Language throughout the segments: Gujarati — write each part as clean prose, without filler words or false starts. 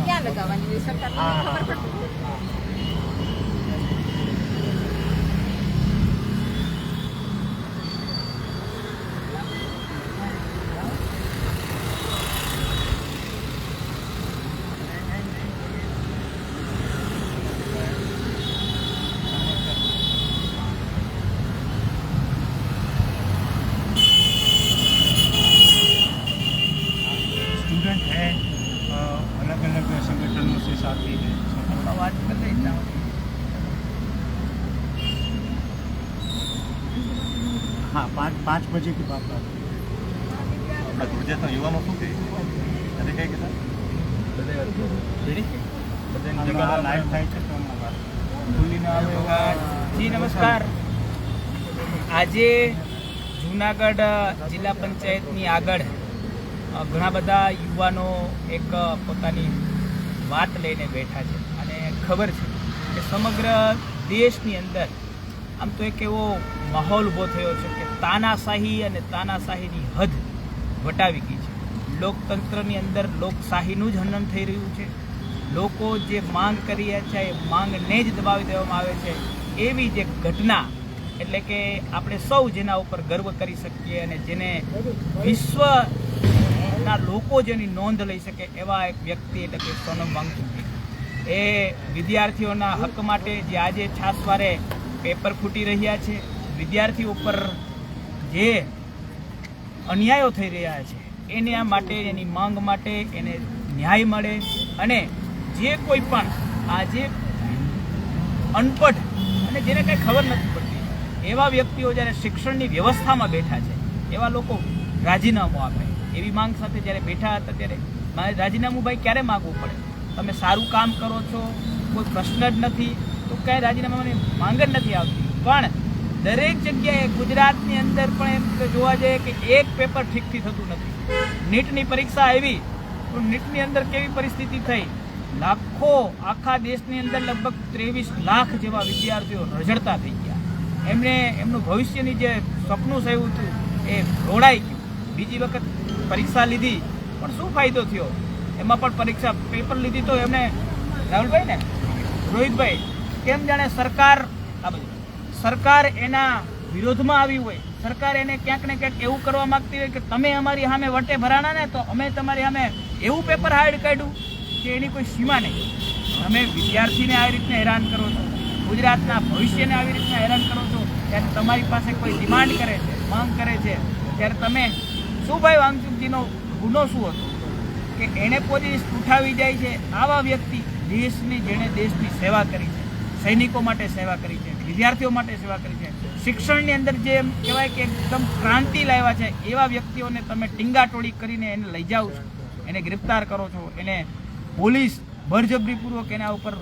क्या लगावानी सरकार खबर पड़ती है, अलग अलग संगठनों से साथी है। बात कर रही था हाँ, 5 बजे की बात है। ગુજરાતના યુવાનો શું કહે અને કઈ કહેતા લાઈવ થાય છે તો ભૂલીને આવે। જી નમસ્કાર। આજે જૂનાગઢ જિલ્લા પંચાયતની આગળ ઘણા બધા યુવાનો એક પોતાની વાત લઈને બેઠા છે અને ખબર છે કે સમગ્ર દેશની અંદર આમ તો એક એવો માહોલ ઊભો થયો છે કે તાનાશાહી અને તાનાશાહીની હદ વટાવી ગઈ છે। લોકતંત્રની અંદર લોકશાહીનું જ હનન થઈ રહ્યું છે। લોકો જે માંગ કરી રહ્યા છે એ માંગને જ દબાવી દેવામાં આવે છે। એવી જે ઘટના એટલે કે આપણે સૌ જેના ઉપર ગર્વ કરી શકીએ અને જેને વિશ્વના લોકો જેની નોંધ લઈ શકે એવા એક વ્યક્તિ એટલે કે સોનમ વાંગચુક એ વિદ્યાર્થીઓના હક માટે જે આજે છાસવારે પેપર ફૂટી રહ્યા છે, વિદ્યાર્થીઓ ઉપર જે અન્યાયો થઈ રહ્યા છે એના માટે, એની માંગ માટે એને ન્યાય મળે અને જે કોઈ પણ આજે અનપઢ અને જેને કંઈ ખબર નથી પડતી એવા વ્યક્તિઓ જ્યારે શિક્ષણની વ્યવસ્થામાં બેઠા છે એવા લોકો રાજીનામું આપે એવી માંગ સાથે જ્યારે બેઠા હતા ત્યારે મારે રાજીનામું ભાઈ ક્યારે માગવું પડે? તમે સારું કામ કરો છો, કોઈ પ્રશ્ન જ નથી તો કાંઈ રાજીનામાની માંગ જ નથી આવતી। પણ દરેક જગ્યાએ ગુજરાતની અંદર પણ એમ જોવા જઈએ કે એક પેપર ઠીકથી થતું નથી। નીટની પરીક્ષા આવી તો નીટની અંદર કેવી પરિસ્થિતિ થઈ? લાખો આખા દેશની અંદર લગભગ 23 લાખ જેવા વિદ્યાર્થીઓ રઝળતા થઈ ગયા। એમને એમનું ભવિષ્યની જે સપનું થયું હતું એ રોડાઈ ગયું। બીજી વખત પરીક્ષા લીધી પણ શું ફાયદો થયો? એમાં પણ પરીક્ષા પેપર લીધી તો એમને રાહુલભાઈ ને રોહિતભાઈ કેમ જાણે સરકાર એના વિરોધમાં આવી હોય, સરકાર એને ક્યાંક ને ક્યાંક એવું કરવા માંગતી હોય કે તમે અમારી સામે વટે ભરાણા ને તો અમે તમારી સામે એવું પેપર હાર્ડ કાઢ્યું કે એની કોઈ સીમા નહીં। તમે વિદ્યાર્થીને આવી રીતના હેરાન કરો છો, ગુજરાતના ભવિષ્યને આવી રીતના હેરાન કરો છો, ત્યારે તમારી પાસે કોઈ ડિમાન્ડ કરે છે, માંગ કરે છે, ત્યારે તમે શું ભાઈ વાંગચુકજીનો ગુનો શું હતો કે એણે પોલીસ ઉઠાવી જાય છે? આવા વ્યક્તિ દેશની જેણે દેશની સેવા કરી છે, સૈનિકો માટે સેવા કરી છે, વિદ્યાર્થીઓ માટે સેવા કરી છે, શિક્ષણની અંદર જે એમ કહેવાય કે એકદમ ક્રાંતિ લાવ્યા છે એવા વ્યક્તિઓને તમે ટીંગાટોળી કરીને એને લઈ જાઓ છો, એને ગ્રેપ્તાર કરો છો, એને પોલીસ બળજબરીપૂર્વક એના ઉપર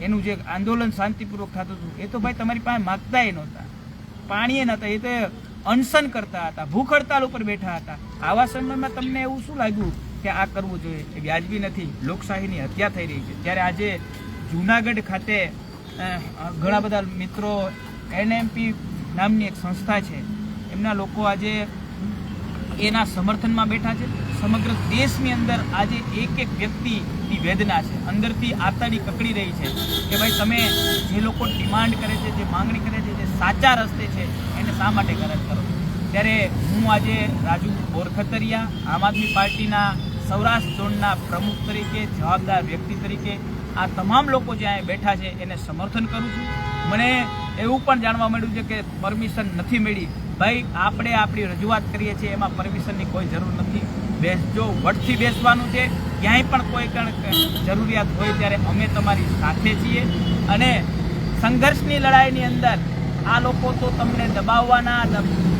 એનું જે આંદોલન શાંતિપૂર્વક થતું હતું એ તો ભાઈ તમારી પાસે માગતાય નહોતા, પાણીએ નહોતા, એ તો અનશન કરતા હતા, ભૂખ હડતાલ ઉપર બેઠા હતા। આવા સમયમાં તમને એવું શું લાગ્યું કે આ કરવું જોઈએ? એ વ્યાજબી નથી, લોકશાહીની હત્યા થઈ રહી છે। ત્યારે આજે જૂનાગઢ ખાતે ઘણા બધા મિત્રો NMP નામની એક સંસ્થા છે એમના લોકો આજે એના સમર્થનમાં બેઠા છે। સમગ્ર દેશની અંદર આજે એક એક વ્યક્તિની વેદના છે, અંદરથી આતડી કકડી રહી છે કે ભાઈ તમે જે લોકો ડિમાન્ડ કરે છે, જે માંગણી કરે છે, જે સાચા રસ્તે છે એને શા માટે ગરજ કરો? ત્યારે હું આજે રાજુ બોરખતરિયા આમ આદમી પાર્ટીના સૌરાષ્ટ્ર ઝોનના પ્રમુખ તરીકે, જવાબદાર વ્યક્તિ તરીકે આ તમામ લોકો જે અહીંયા બેઠા છે એને સમર્થન કરું છું। મને એવું પણ જાણવા મળ્યું છે કે પરમિશન નથી મળી। ભાઈ આપણે આપણી રજૂઆત કરીએ છીએ એમાં પરમિશનની કોઈ જરૂર નથી। બેસજો, વટથી બેસવાનું છે, ક્યાંય પણ કોઈ જરૂરિયાત હોય ત્યારે અમે તમારી સાથે છીએ અને સંઘર્ષની લડાઈની અંદર આ લોકો તો તમને દબાવવાના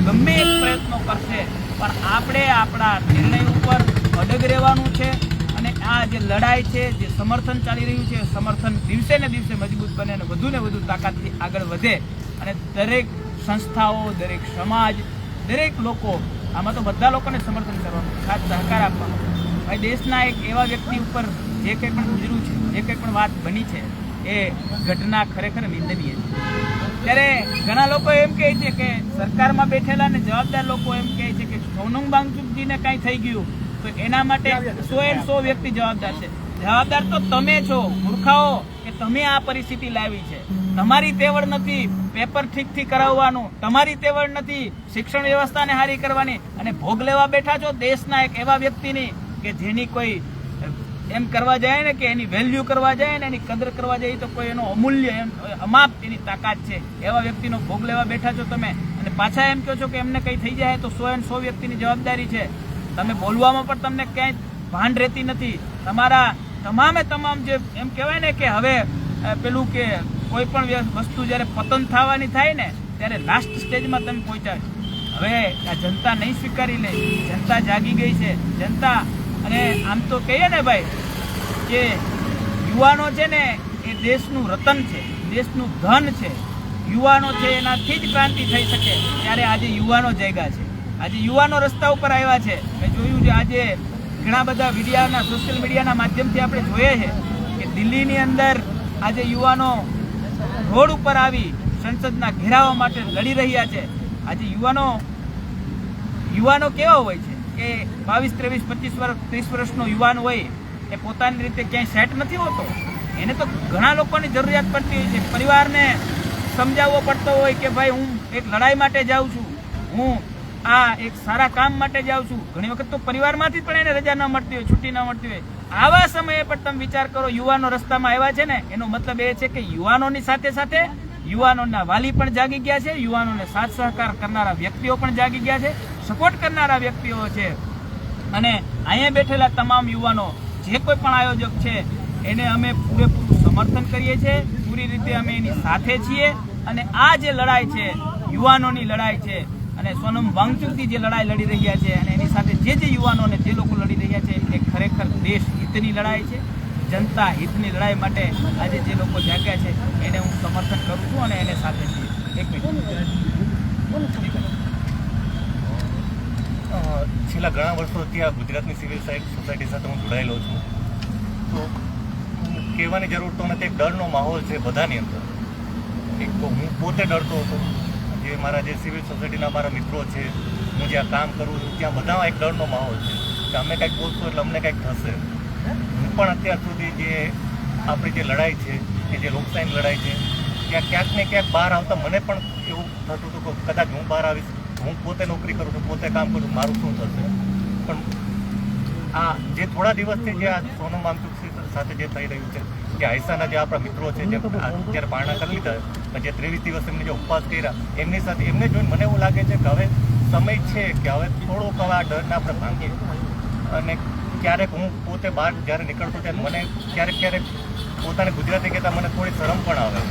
ગમે એક પ્રયત્નો કરશે પણ આપણે આપણા નિર્ણય ઉપર અડગ રહેવાનું છે અને આ જે લડાઈ છે, જે સમર્થન ચાલી રહ્યું છે, સમર્થન દિવસે ને દિવસે મજબૂત બને અને વધુ તાકાતથી આગળ વધે અને દરેક સંસ્થાઓ, દરેક સમાજ, દરેક લોકો આમાં તો બધા લોકોને સમર્થન કરવાનું, ખાસ સહકાર આપવાનો। ભાઈ દેશના એક એવા વ્યક્તિ ઉપર જે કંઈ પણ ગુજર્યું છે, જે કંઈ પણ વાત બની છે એ ઘટના ખરેખર નિંદનીય છે। ત્યારે ઘણા લોકો એમ કહે છે કે સરકારમાં બેઠેલા ને જવાબદાર લોકો એમ કહે છે કે સોનમ વાંગચુકજીને કાંઈ થઈ ગયું તો તો એના માટે 100% વ્યક્તિ જવાબદાર છે. જવાબદાર તો તમે છો મૂર્ખાઓ, કે તમે આ પરિસ્થિતિ લાવી છે. તમારી તેવડ નથી પેપર ઠીકથી કરાવવાનું, તમારી તેવડ નથી શિક્ષણ વ્યવસ્થાને હારી કરવાની, અને ભોગ લેવા બેઠા છો દેશના એક એવા વ્યક્તિની કે જેની કોઈ એમ કરવા જાય ને કે એની વેલ્યુ કરવા જાય ને એની કદર કરવા જાય તો કોઈ એનો અમૂલ્ય અમાપ એની તાકાત છે, એવા વ્યક્તિનો ભોગ લેવા બેઠા છો તમે, અને પાછા એમ કહો છો કે એમને કંઈ થઈ જાય તો 100% વ્યક્તિની જવાબદારી છે. તમે બોલવામાં પણ તમને ક્યાંય ભાન રહેતી નથી. તમારા તમામ જે એમ કહેવાય ને કે હવે પેલું કે કોઈ પણ વસ્તુ જ્યારે પતન થવાની થાય ને ત્યારે લાસ્ટ સ્ટેજમાં તમે પહોંચ્યા. હવે આ જનતા નહીં સ્વીકારી લે, જનતા જાગી ગઈ છે. જનતા, અને આમ તો કહીએ ને ભાઈ કે યુવાનો છે ને એ દેશનું રતન છે, દેશનું ધન છે. યુવાનો છે એનાથી જ ક્રાંતિ થઈ શકે. ત્યારે આજે યુવાનો જાગ્યા છે, આજે યુવાનો રસ્તા ઉપર આવ્યા છે. મેં જોયું છે આજે ઘણા બધા મીડિયાના સોશિયલ મીડિયાના માધ્યમથી આપણે જોઈએ છે કે દિલ્હીની અંદર આજે યુવાનો રોડ ઉપર આવી સંસદના ઘેરાવા માટે લડી રહ્યા છે. આજે યુવાનો કેવા હોય છે કે 22, 23, 25 વર્ષ 30 વર્ષનો યુવાન હોય એ પોતાની રીતે ક્યાંય સેટ નથી હોતો. એને તો ઘણા લોકોની જરૂરિયાત પડતી હોય છે. પરિવારને સમજાવવો પડતો હોય કે ભાઈ હું એક લડાઈ માટે જાઉં છું, હું આ એક સારા કામ માટે જાઉં છું. ઘણી વખત તો પરિવારમાંથી પણ એને રજા ન મળતી હોય, છૂટી ન મળતી હોય. આવા સમયે પણ તમે વિચાર કરો, યુવાનો રસ્તામાં આવ્યા છે ને એનો મતલબ એ છે કે યુવાનોની સાથે સાથે યુવાનોના વાલી પણ જાગી ગયા છે, યુવાનોને સાથ સહકાર કરનારા વ્યક્તિઓ પણ જાગી ગયા છે, સપોર્ટ કરનારા વ્યક્તિઓ છે. અને અહીંયા બેઠેલા તમામ યુવાનો જે કોઈ પણ આયોજક છે એને અમે પૂરેપૂરું સમર્થન કરીએ છીએ, પૂરી રીતે અમે એની સાથે છીએ. અને આ જે લડાઈ છે યુવાનોની લડાઈ છે, અને સોનમ વાંગચુકથી જે લડાઈ લડી રહ્યા છે અને એની સાથે જે યુવાનોને જે લોકો લડી રહ્યા છે એ ખરેખર દેશ હિતની લડાઈ છે, જનતા હિતની લડાઈ માટે આજે જે લોકો જાગ્યા છે એને હું સમર્થન કરું છું અને એને સાથે છીએ. એક મિનિટ. છેલ્લા ઘણા વર્ષોથી આ ગુજરાતની સિવિલ સોસાયટી સાથે હું જોડાયેલો છું. તો કહેવાની જરૂર તો નથી, એક ડરનો માહોલ છે બધાની અંદર. એક તો હું પોતે ડરતો હતો, જે મારા જે સિવિલ સોસાયટીના મારા મિત્રો છે, હું જ્યાં કામ કરું છું ત્યાં બધામાં એક ડરનો માહોલ છે કે અમે કંઈક બોલશું એટલે અમને કંઈક થશે. હું પણ અત્યાર સુધી જે આપણી જે લડાઈ છે કે જે લોકશાહીની લડાઈ છે ત્યાં ક્યાંક ને ક્યાંક બહાર આવતા મને પણ એવું થતું હતું કે કદાચ હું બહાર આવીશ, હું પોતે નોકરી કરું છું, પોતે કામ કરું, મારું શું થશે. પણ આ જે થોડા દિવસથી જે આ સોનમ વાંગચુક સાથે જે થઈ રહ્યું છે, કે આયસાના જે આપણા મિત્રો છે જે અત્યારે પારણા કરી લીધા, જે 23 દિવસ એમને જે ઉપવાસ કર્યા, એમની સાથે એમને જોઈને મને એવું લાગે છે કે હવે સમય છે કે હવે થોડોક હવે આ ડરને આપણે ભાંગીએ. અને ક્યારેક હું પોતે બહાર જ્યારે નીકળતો ત્યારે મને ક્યારેક પોતાને ગુજરાતી કહેતા મને થોડી શરમ પણ આવે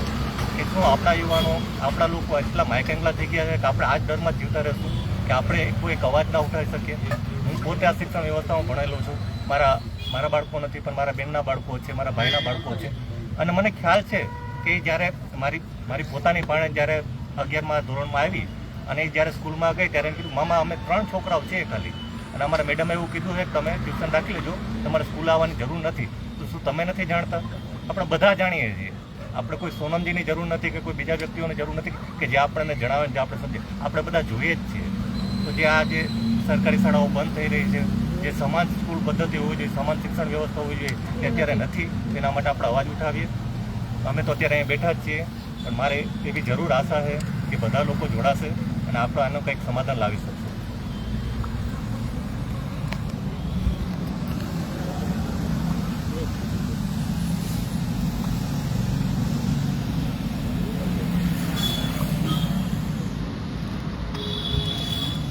કે શું આપણા યુવાનો, આપણા લોકો એટલા માયકેંગલા થઈ ગયા છે કે આપણે આ જ ડરમાં જીવતા રહેશું કે આપણે કોઈ એક અવાજ ના ઉઠાવી શકીએ. હું પોતે આ શિક્ષણ વ્યવસ્થામાં ભણેલો છું. મારા બાળકો નથી પણ મારા બહેનના બાળકો છે, મારા ભાઈના બાળકો છે. અને મને ખ્યાલ છે કે જ્યારે મારી પોતાની પાણે જ્યારે 11મા ધોરણમાં આવી અને જ્યારે સ્કૂલમાં ગઈ ત્યારે એમ કીધું, મામા અમે 3 છોકરાઓ છે ખાલી, અને અમારા મેડમે એવું કીધું છે કે તમે ટ્યુશન રાખી લેજો, તમારે સ્કૂલ આવવાની જરૂર નથી. તો શું તમે નથી જાણતા? આપણે બધા જાણીએ છીએ. આપણે કોઈ સોનમજીની જરૂર નથી કે કોઈ બીજા વ્યક્તિઓની જરૂર નથી કે જે આપણને જણાવે, જે આપણે સમજે. આપણે બધા જોઈએ જ છીએ. તો જે આ જે સરકારી શાળાઓ બંધ થઈ રહી છે, જે સમાન સ્કૂલ પદ્ધતિ હોવી જોઈએ, સમાન શિક્ષણ વ્યવસ્થા હોવી જોઈએ, એ અત્યારે નથી. તેના માટે આપણે અવાજ ઉઠાવીએ. અમે તો અત્યારે અહીંયા બેઠા જ છીએ, પણ મારે એવી જરૂર આશા છે કે બધા લોકો જોડાશે અને આપણે આનું કંઈક સમાધાન લાવી શકશું.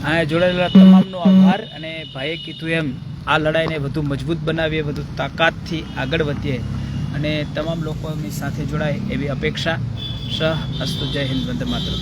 આ જોડાયેલા તમામનો આભાર. અને ભાઈએ કીધું એમ આ લડાઈને વધુ મજબૂત બનાવીએ, વધુ તાકાતથી આગળ વધીએ અને તમામ લોકોની સાથે જોડાય એવી અપેક્ષા. અસ્તુ. જય હિન્દ. વંદે માતરમ.